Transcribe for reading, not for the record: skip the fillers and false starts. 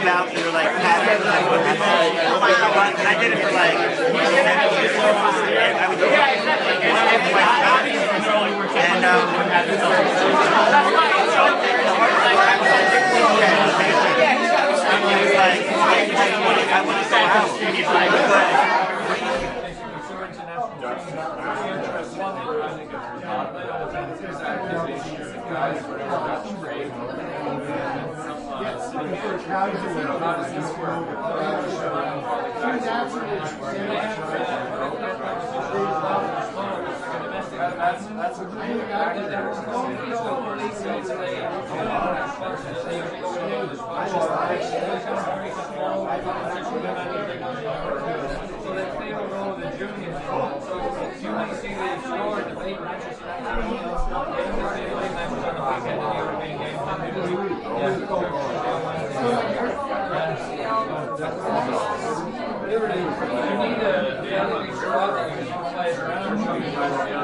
About your like patterns, like what happened. And I did it for like 7 years. I would do it and I want to go out. How do you know how does this work? That's a great You need a reality squad that you can play around.